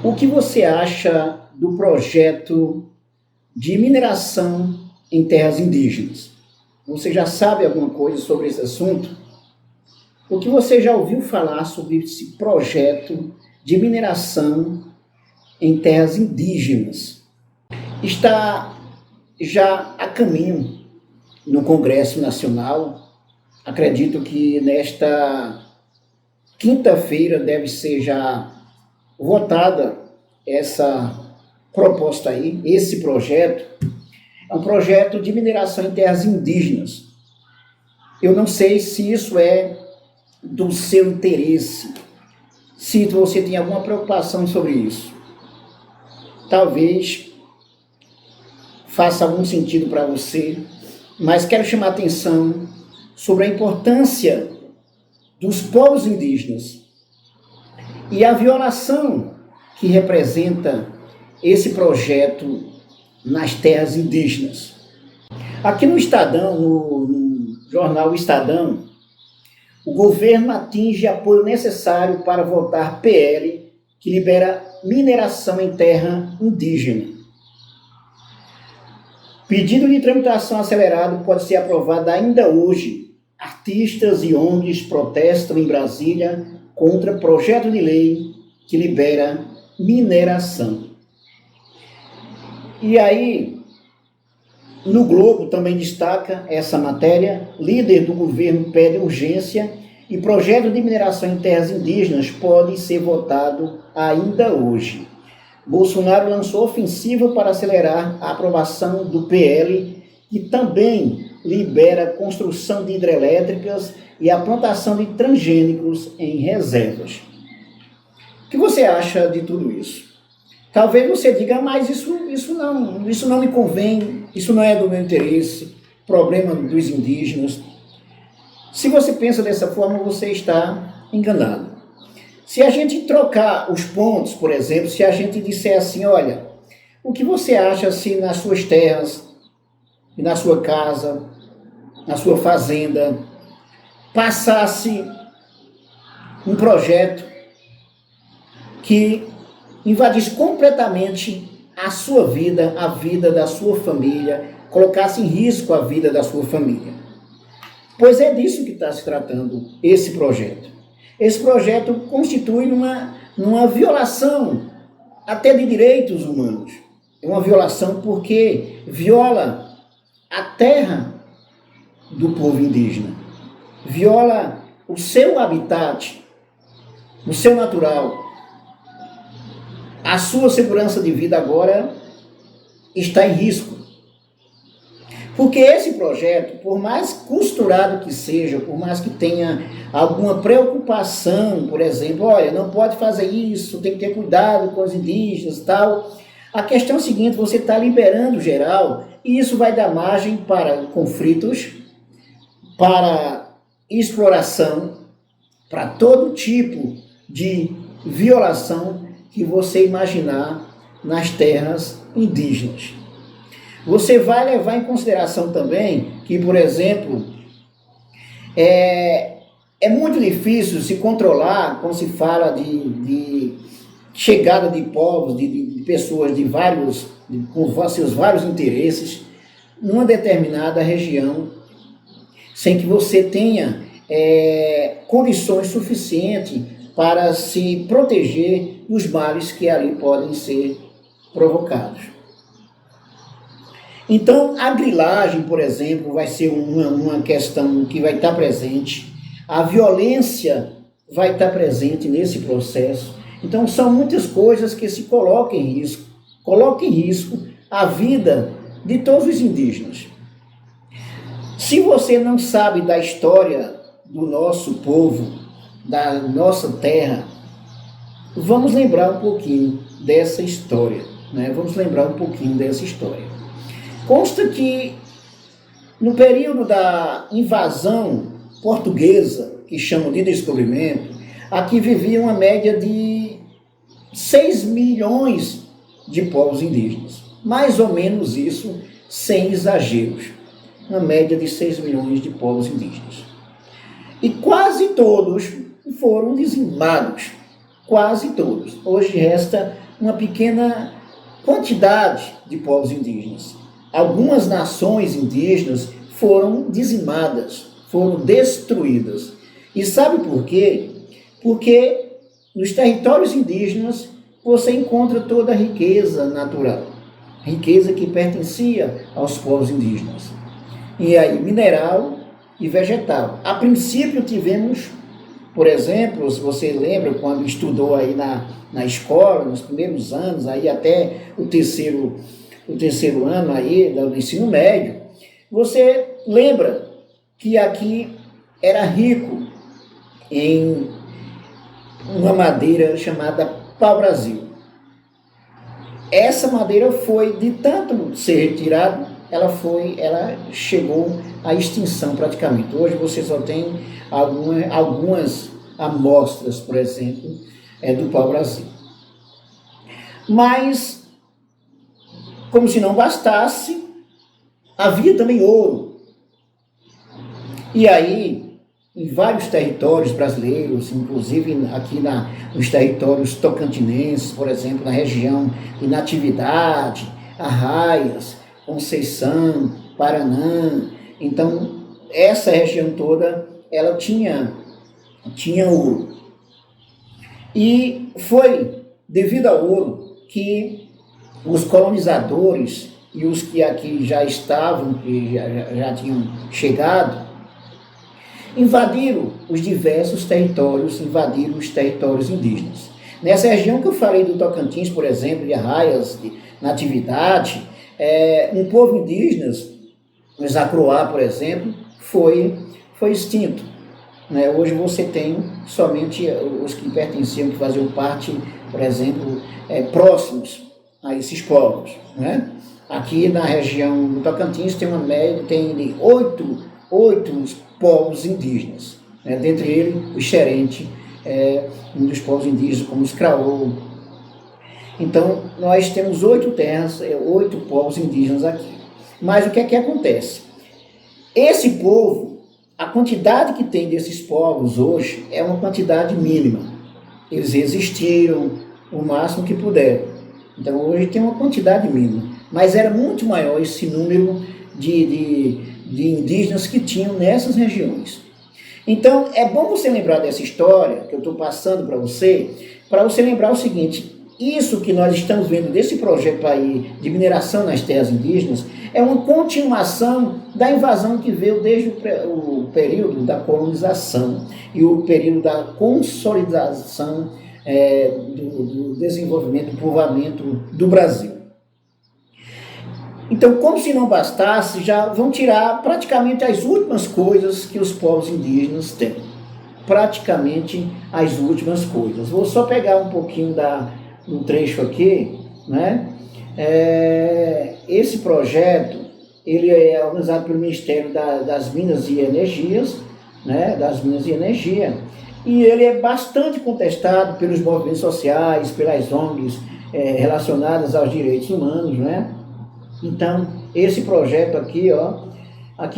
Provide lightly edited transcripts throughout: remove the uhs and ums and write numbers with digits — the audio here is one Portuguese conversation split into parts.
O que você acha do projeto de mineração em terras indígenas? Você já sabe alguma coisa sobre esse assunto? O que você já ouviu falar sobre esse projeto de mineração em terras indígenas? Está já a caminho no Congresso Nacional. Acredito que nesta quinta-feira deve ser já votada essa proposta aí, esse projeto. É um projeto de mineração em terras indígenas. Eu não sei se isso é do seu interesse, se você tem alguma preocupação sobre isso. Talvez faça algum sentido para você, mas quero chamar a atenção sobre a importância dos povos indígenas e a violação que representa esse projeto nas terras indígenas. Aqui no Estadão, no jornal Estadão, o governo atinge apoio necessário para votar PL que libera mineração em terra indígena. Pedido de tramitação acelerado pode ser aprovado ainda hoje. Artistas e ONGs protestam em Brasília contra projeto de lei que libera mineração. E aí, no Globo também destaca essa matéria: líder do governo pede urgência e projeto de mineração em terras indígenas pode ser votado ainda hoje. Bolsonaro lançou ofensiva para acelerar a aprovação do PL, que também libera a construção de hidrelétricas e a plantação de transgênicos em reservas. O que você acha de tudo isso? Talvez você diga, mas isso não me convém, isso não é do meu interesse, problema dos indígenas. Se você pensa dessa forma, você está enganado. Se a gente trocar os pontos, por exemplo, se a gente disser assim, olha, o que você acha se nas suas terras, na sua casa, na sua fazenda, passasse um projeto que invadisse completamente a sua vida, a vida da sua família, colocasse em risco a vida da sua família? Pois é disso que está se tratando esse projeto. Esse projeto constitui numa violação até de direitos humanos. É uma violação porque viola a terra do povo indígena, viola o seu habitat, o seu natural. A sua segurança de vida agora está em risco. Porque esse projeto, por mais costurado que seja, por mais que tenha alguma preocupação, por exemplo, olha, não pode fazer isso, tem que ter cuidado com os indígenas e tal, a questão é a seguinte: você está liberando geral e isso vai dar margem para conflitos, para exploração, para todo tipo de violação que você imaginar nas terras indígenas. Você vai levar em consideração também que, por exemplo, é muito difícil se controlar quando se fala de chegada de povos, de pessoas com seus vários interesses numa determinada região, sem que você tenha condições suficientes para se proteger dos males que ali podem ser provocados. Então, a grilagem, por exemplo, vai ser uma questão que vai estar presente. A violência vai estar presente nesse processo. Então, são muitas coisas que se colocam em risco. Coloca em risco a vida de todos os indígenas. Se você não sabe da história do nosso povo, da nossa terra, vamos lembrar um pouquinho dessa história, né? Vamos lembrar um pouquinho dessa história. Consta que no período da invasão portuguesa, que chamam de descobrimento, aqui vivia uma média de 6 milhões de povos indígenas. Mais ou menos isso, sem exageros. Uma média de 6 milhões de povos indígenas. E quase todos foram dizimados. Quase todos. Hoje resta uma pequena quantidade de povos indígenas. Algumas nações indígenas foram dizimadas, foram destruídas. E sabe por quê? Porque nos territórios indígenas você encontra toda a riqueza natural, riqueza que pertencia aos povos indígenas. E aí, mineral e vegetal. A princípio tivemos, por exemplo, se você lembra, quando estudou aí na escola, nos primeiros anos, aí até o terceiro ano aí do ensino médio, você lembra que aqui era rico em uma madeira chamada pau-brasil. Essa madeira foi, de tanto ser retirada, ela chegou à extinção praticamente. Hoje você só tem algumas amostras, por exemplo, do pau-brasil. Mas, como se não bastasse, havia também ouro. E aí, em vários territórios brasileiros, inclusive aqui nos territórios tocantinenses, por exemplo, na região de Natividade, Arraias, Conceição, Paraná. Então, essa região toda, ela tinha ouro. E foi devido ao ouro que os colonizadores e os que aqui já estavam, que já tinham chegado, invadiram os diversos territórios, invadiram os territórios indígenas. Nessa região que eu falei do Tocantins, por exemplo, de Arraias, de Natividade, um povo indígena, o Zacroá, por exemplo, foi extinto. Né? Hoje você tem somente os que pertenciam, que faziam parte, por exemplo, próximos a esses povos. Né? Aqui na região do Tocantins tem uma média, tem 8 povos indígenas, né? Dentre eles o Xerente, um dos povos indígenas, como os Craô. Então, nós temos 8 terras, 8 povos indígenas aqui. Mas o que é que acontece? Esse povo, a quantidade que tem desses povos hoje é uma quantidade mínima. Eles resistiram o máximo que puderam. Então, hoje tem uma quantidade mínima. Mas era muito maior esse número de indígenas que tinham nessas regiões. Então, é bom você lembrar dessa história que eu estou passando para você lembrar o seguinte: isso que nós estamos vendo desse projeto aí de mineração nas terras indígenas é uma continuação da invasão que veio desde o período da colonização e o período da consolidação do desenvolvimento, do povoamento do Brasil. Então, como se não bastasse, já vão tirar praticamente as últimas coisas que os povos indígenas têm. Praticamente as últimas coisas. Vou só pegar um pouquinho do trecho aqui, né? Esse projeto, ele é organizado pelo Ministério das Minas e Energias, né? Das Minas e Energia, e ele é bastante contestado pelos movimentos sociais, pelas ONGs relacionadas aos direitos humanos, né? Então, esse projeto aqui,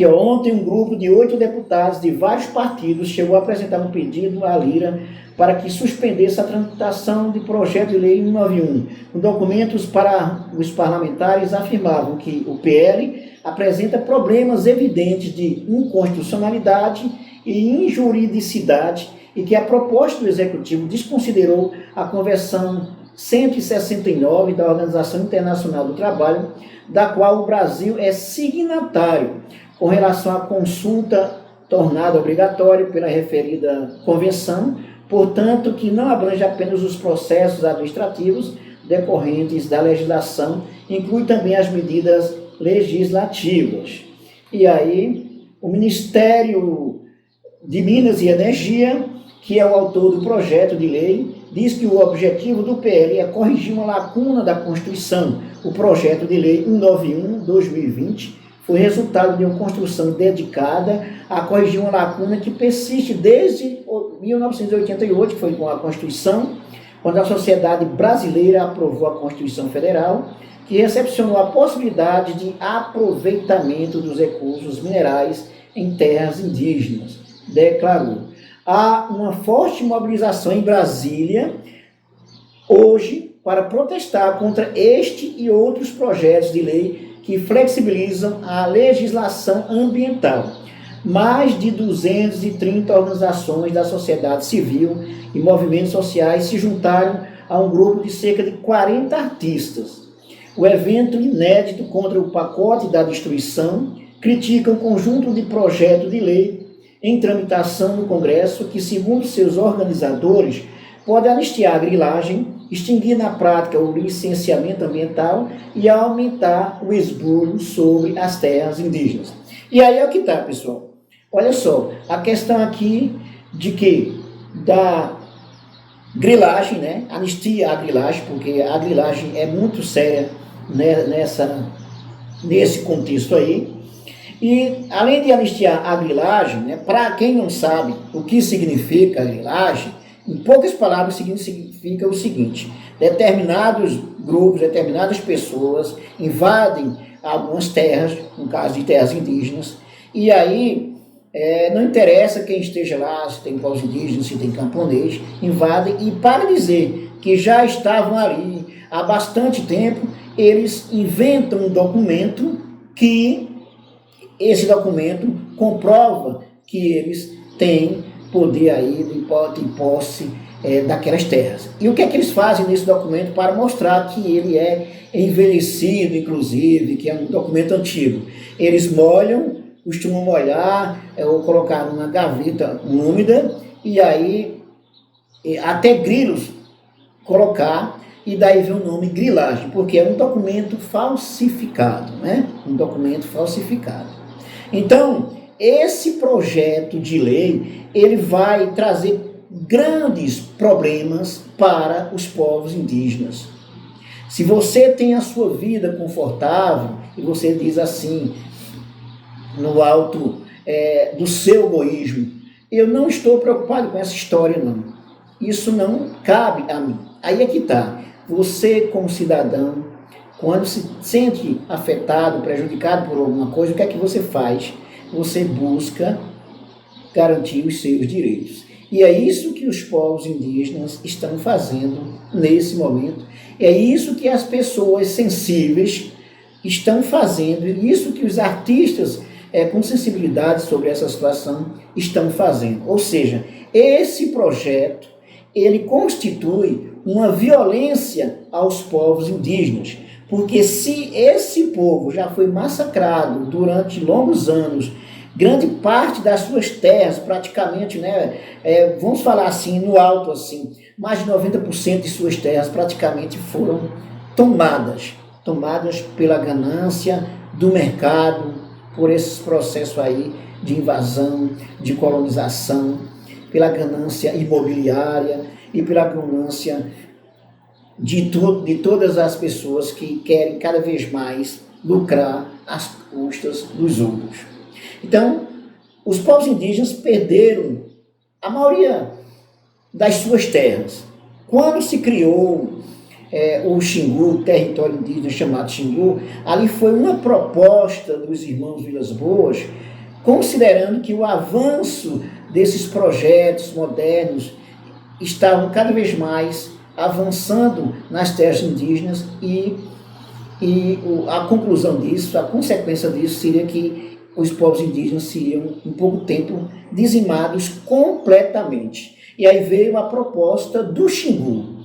ontem um grupo de 8 deputados de vários partidos chegou a apresentar um pedido à Lira para que suspendesse a tramitação de projeto de lei 191. Os documentos para os parlamentares afirmavam que o PL apresenta problemas evidentes de inconstitucionalidade e injuridicidade e que a proposta do Executivo desconsiderou a Convenção 169 da Organização Internacional do Trabalho, da qual o Brasil é signatário, com relação à consulta tornada obrigatória pela referida convenção, portanto, que não abrange apenas os processos administrativos decorrentes da legislação, inclui também as medidas legislativas. E aí, o Ministério de Minas e Energia, que é o autor do projeto de lei, diz que o objetivo do PL é corrigir uma lacuna da Constituição. O projeto de lei 191/2020 foi resultado de uma construção dedicada a corrigir uma lacuna que persiste desde 1988, que foi com a Constituição, quando a sociedade brasileira aprovou a Constituição Federal, que recepcionou a possibilidade de aproveitamento dos recursos minerais em terras indígenas, declarou. Há uma forte mobilização em Brasília, hoje, para protestar contra este e outros projetos de lei que flexibilizam a legislação ambiental. Mais de 230 organizações da sociedade civil e movimentos sociais se juntaram a um grupo de cerca de 40 artistas. O evento inédito contra o pacote da destruição critica um conjunto de projetos de lei em tramitação no Congresso que, segundo seus organizadores, pode anistiar a grilagem, extinguir na prática o licenciamento ambiental e aumentar o esbulho sobre as terras indígenas. E aí é o que está, pessoal. Olha só, a questão aqui de que da grilagem, né? Anistia a grilagem, porque a grilagem é muito séria, né, nesse contexto aí. E além de anistiar a grilagem, né, para quem não sabe o que significa a grilagem, em poucas palavras significa o seguinte: determinados grupos, determinadas pessoas invadem algumas terras, no caso de terras indígenas, e aí não interessa quem esteja lá, se tem povos indígenas, se tem camponês, invadem, e para dizer que já estavam ali há bastante tempo, eles inventam um documento que esse documento comprova que eles têm poder aí de posse daquelas terras. E o que é que eles fazem nesse documento para mostrar que ele é envelhecido, inclusive, que é um documento antigo? Eles molham, costumam molhar ou colocar numa gaveta úmida e aí até grilos colocar, e daí vem o nome grilagem, porque é um documento falsificado, né? Um documento falsificado. Então, esse projeto de lei, ele vai trazer grandes problemas para os povos indígenas. Se você tem a sua vida confortável, e você diz assim, no alto do seu egoísmo, eu não estou preocupado com essa história, não. Isso não cabe a mim. Aí é que está. Você, como cidadão, quando se sente afetado, prejudicado por alguma coisa, o que é que você faz? Você busca garantir os seus direitos. E é isso que os povos indígenas estão fazendo nesse momento. É isso que as pessoas sensíveis estão fazendo. E isso que os artistas com sensibilidade sobre essa situação estão fazendo. Ou seja, esse projeto, ele constitui uma violência aos povos indígenas. Porque se esse povo já foi massacrado durante longos anos, grande parte das suas terras, praticamente, né, vamos falar assim, no alto assim, mais de 90% de suas terras praticamente foram tomadas pela ganância do mercado, por esses processos aí de invasão, de colonização, pela ganância imobiliária e pela ganância de todas as pessoas que querem cada vez mais lucrar às custas dos outros. Então, os povos indígenas perderam a maioria das suas terras. Quando se criou o Xingu, o território indígena chamado Xingu, ali foi uma proposta dos irmãos Vilas Boas, considerando que o avanço desses projetos modernos estavam cada vez mais avançando nas terras indígenas e a conclusão disso, a consequência disso seria que os povos indígenas seriam, em pouco tempo, dizimados completamente. E aí veio a proposta do Xingu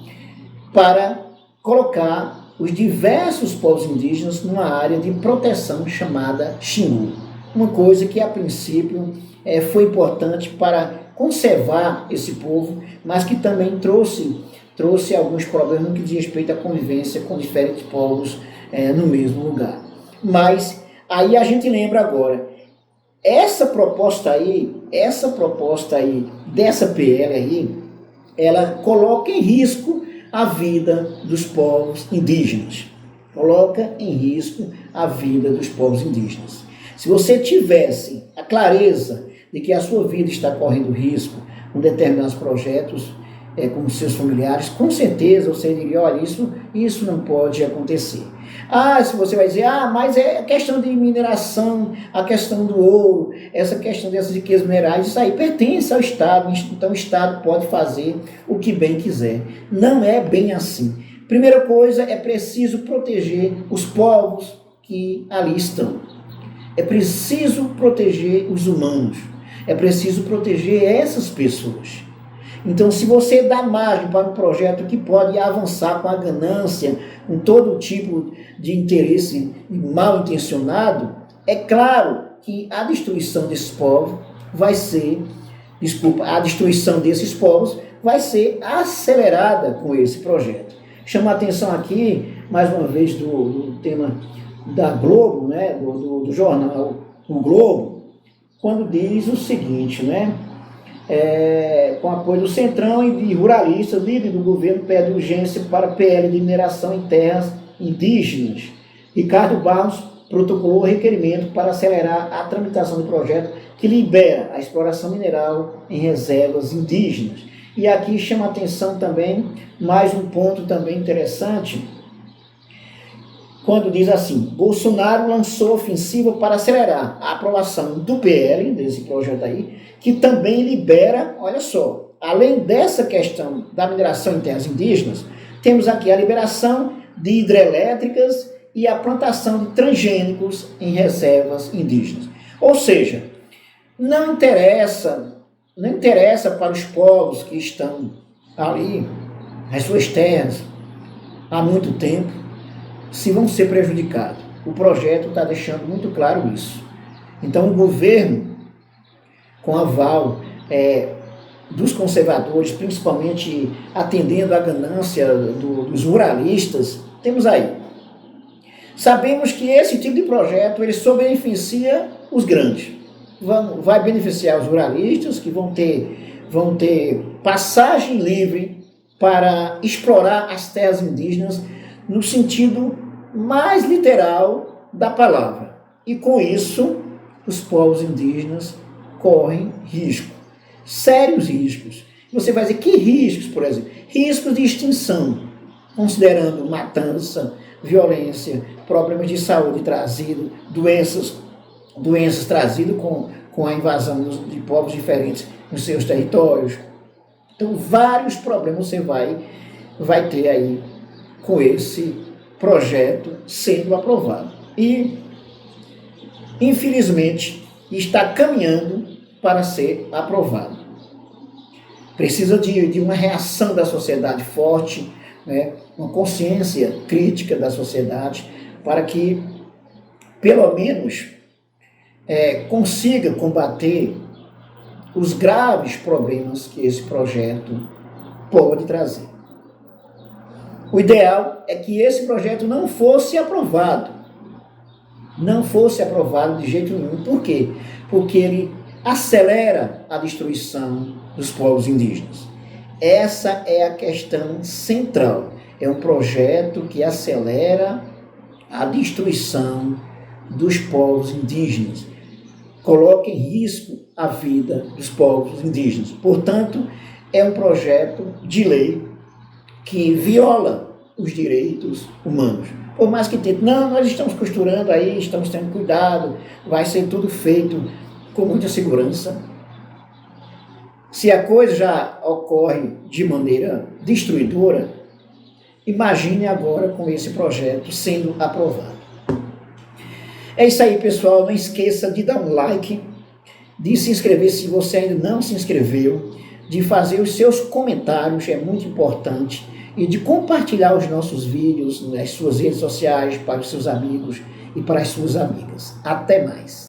para colocar os diversos povos indígenas numa área de proteção chamada Xingu. Uma coisa que, a princípio, foi importante para conservar esse povo, mas que também trouxe alguns problemas no que diz respeito à convivência com diferentes povos no mesmo lugar. Mas aí a gente lembra agora, essa proposta aí dessa PL aí, ela coloca em risco a vida dos povos indígenas. Coloca em risco a vida dos povos indígenas. Se você tivesse a clareza de que a sua vida está correndo risco com determinados projetos, com seus familiares, com certeza você diria, olha, isso não pode acontecer. Se você vai dizer, mas é a questão de mineração, a questão do ouro, essa questão dessas riquezas minerais, isso aí pertence ao Estado, então o Estado pode fazer o que bem quiser. Não é bem assim. Primeira coisa, é preciso proteger os povos que ali estão. É preciso proteger os humanos. É preciso proteger essas pessoas. Então, se você dá margem para um projeto que pode avançar com a ganância, com todo tipo de interesse mal intencionado, é claro que a destruição desses povos vai ser, a destruição desses povos vai ser acelerada com esse projeto. Chama a atenção aqui, mais uma vez, do tema da Globo, né, do jornal O Globo, quando diz o seguinte, né? Com apoio do Centrão e de ruralistas, líder do governo pede urgência para PL de mineração em terras indígenas. Ricardo Barros protocolou requerimento para acelerar a tramitação do projeto que libera a exploração mineral em reservas indígenas. E aqui chama atenção também, mais um ponto também interessante, quando diz assim: Bolsonaro lançou ofensiva para acelerar a aprovação do PL, desse projeto aí, que também libera, olha só, além dessa questão da mineração em terras indígenas, temos aqui a liberação de hidrelétricas e a plantação de transgênicos em reservas indígenas. Ou seja, não interessa para os povos que estão ali, nas suas terras, há muito tempo, se vão ser prejudicados. O projeto está deixando muito claro isso. Então, o governo, com aval dos conservadores, principalmente atendendo à ganância dos ruralistas, temos aí. Sabemos que esse tipo de projeto ele só beneficia os grandes. Vai beneficiar os ruralistas, que vão ter passagem livre para explorar as terras indígenas no sentido mais literal da palavra. E com isso, os povos indígenas correm risco, sérios riscos. Você vai dizer, que riscos, por exemplo? Riscos de extinção, considerando matança, violência, problemas de saúde trazidos, doenças trazidas com a invasão de povos diferentes nos seus territórios. Então, vários problemas você vai ter aí com esse projeto sendo aprovado. E, infelizmente, está caminhando para ser aprovado. Precisa de uma reação da sociedade forte, né, uma consciência crítica da sociedade, para que, pelo menos, consiga combater os graves problemas que esse projeto pode trazer. O ideal é que esse projeto não fosse aprovado. Não fosse aprovado de jeito nenhum. Por quê? Porque ele acelera a destruição dos povos indígenas. Essa é a questão central. É um projeto que acelera a destruição dos povos indígenas. Coloca em risco a vida dos povos indígenas. Portanto, é um projeto de lei que viola os direitos humanos. Por mais que tente, não, nós estamos costurando aí, estamos tendo cuidado, vai ser tudo feito com muita segurança. Se a coisa já ocorre de maneira destruidora, imagine agora com esse projeto sendo aprovado. É isso aí, pessoal. Não esqueça de dar um like, de se inscrever se você ainda não se inscreveu, de fazer os seus comentários, é muito importante, e de compartilhar os nossos vídeos nas suas redes sociais para os seus amigos e para as suas amigas. Até mais!